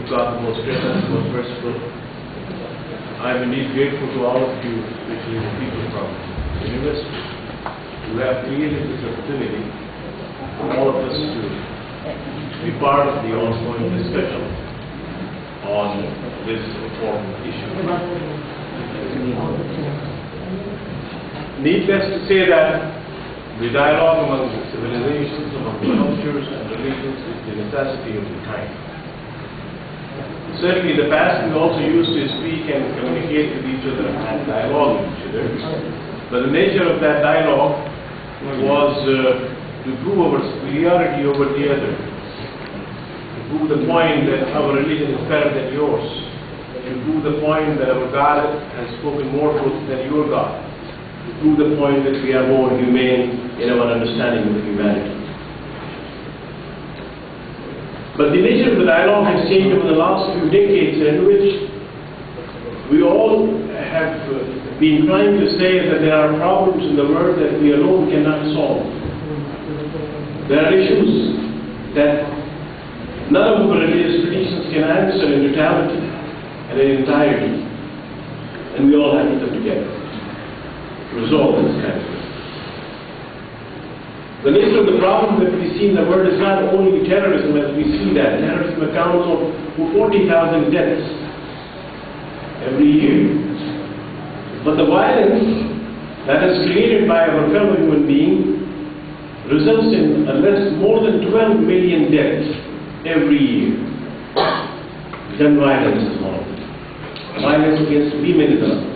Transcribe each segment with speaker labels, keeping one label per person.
Speaker 1: of God, the most gracious, most merciful. I am indeed grateful to all of you, especially the people from the university, who have created this opportunity for all of us to be part of the ongoing discussion on this important issue. Needless to say that the dialogue among civilizations, among cultures and religions is the necessity of the time. Certainly in the past we also used to speak and communicate with each other and dialogue with each other. But the nature of that dialogue was to prove our superiority over the other, to prove the point that our religion is better than yours, to prove the point that our God has spoken more truth than your God, to prove the point that we are more humane in our understanding of humanity. But the nature of the dialogue has changed over the last few decades, in which we all have been trying to say that there are problems in the world that we alone cannot solve. There are issues that none of the religious traditions can answer in totality and in entirety, and we all have to come together to resolve this kind of thing. The nature of the problem that we see in the world is not only terrorism, as we see that. Terrorism accounts for 40,000 deaths every year. But the violence that is created by our fellow human being results in more than 12 million deaths every year. Gun violence is one of them. Violence against women is another.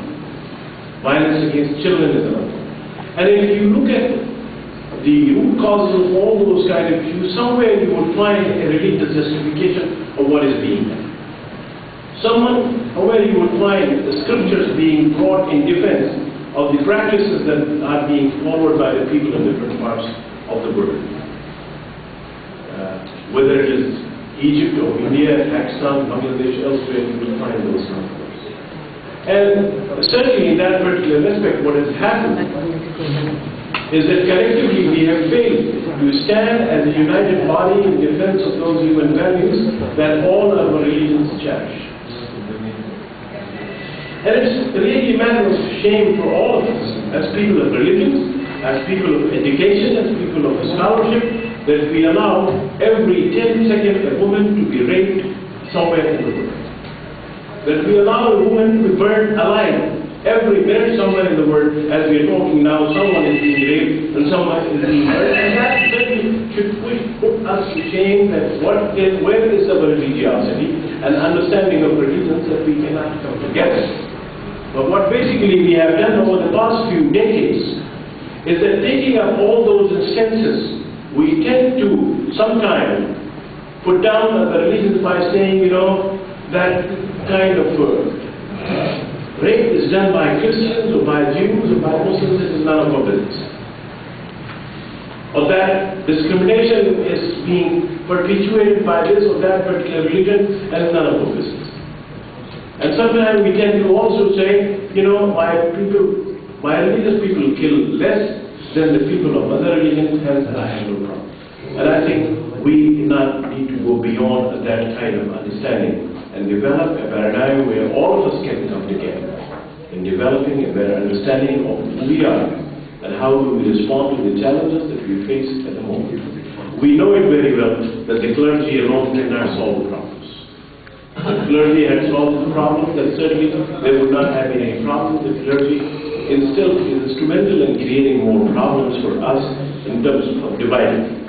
Speaker 1: Violence against children is another. And if you look at the root causes of all those kind of issues, somewhere you will find a religious justification of what is being done. Somewhere you will find the scriptures being brought in defense of the practices that are being followed by the people in different parts of the world. Whether it is Egypt or India, Pakistan, Bangladesh, elsewhere, you will find those conflicts. And certainly in that particular aspect, what has happened is that collectively we have failed to stand as a united body in defense of those human values that all our religions cherish. And it's really a matter of shame for all of us, as people of religion, as people of education, as people of scholarship, that we allow every 10 seconds a woman to be raped somewhere in the world. That we allow a woman to be burned alive every minute somewhere in the world. As we are talking now, someone is being raped and someone is being murdered. And that certainly should put us to shame that where is our religiosity and understanding of religions that we cannot come together. But what basically we have done over the past few decades is that taking up all those instances, we tend to sometimes put down the religions by saying, that kind of rape is done by Christians or by Jews or by Muslims, it is none of our business. Or that discrimination is being perpetuated by this or that particular religion, and it's none of our business. And sometimes we tend to also say, my religious people kill less than the people of other religions, hence I have no problem. And I think we need to go beyond that kind of understanding and develop a paradigm where all of us can come together in developing a better understanding of who we are and how do we respond to the challenges that we face at the moment. We know it very well that the clergy alone cannot solve the problems. If the clergy had solved the problems, then certainly there would not have been any problems. The clergy is still instrumental in creating more problems for us in terms of dividing.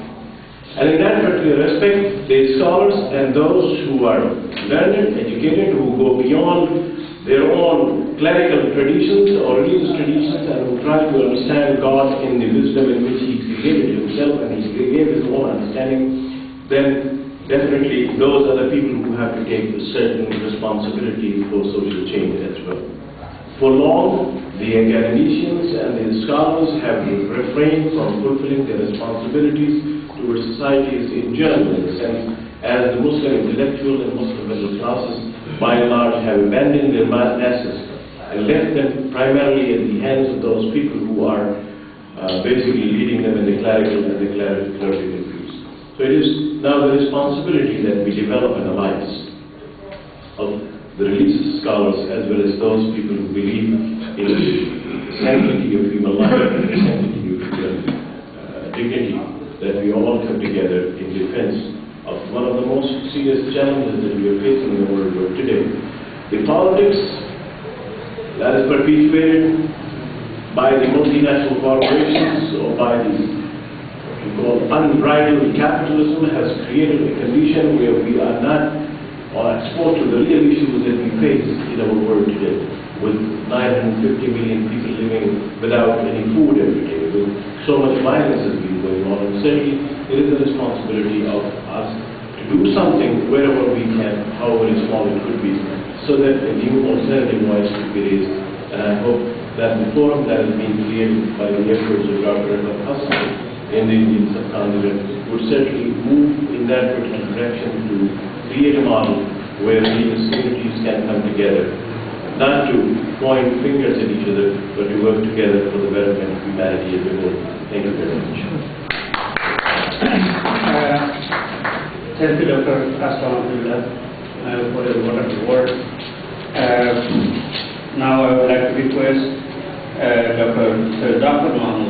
Speaker 1: And in that particular aspect, the scholars and those who are learned, educated, who go beyond their own clerical traditions or religious traditions and who try to understand God in the wisdom in which He created Himself and He gave His own understanding, then definitely those are the people who have to take a certain responsibility for social change as well. For long, the academicians and the scholars have refrained from fulfilling their responsibilities towards societies in general, in the sense as the Muslim intellectual and Muslim middle classes by and large have abandoned their masses and left them primarily in the hands of those people who are basically leading them in the clerical and the clerical views. So it is now the responsibility that we develop an alliance of the religious scholars as well as those people who believe in the sanctity of human life and the sanctity of human dignity, that we all come together in defense of one of the most serious challenges that we are facing in the world today. The politics that is perpetuated by the multinational corporations or by the what we call unbridled capitalism has created a condition where we are not exposed to the real issues that we face in our world today, with 950 million people living without any food every day, with so much violence has been going on. And certainly it is the responsibility of us to do something wherever we can, however small it could be, so that a new alternative voice could be raised. And I hope that the forum that has been created by the efforts of Dr. Hassan in the Indian subcontinent would certainly move in that particular direction to create a model where religious communities can come together, not to point fingers at each other, but to work together for the betterment of humanity as a whole. Thank you very much.
Speaker 2: Thank you, Dr. Abdullahs, for your wonderful work. Now I would like to request Dr. Mahmoud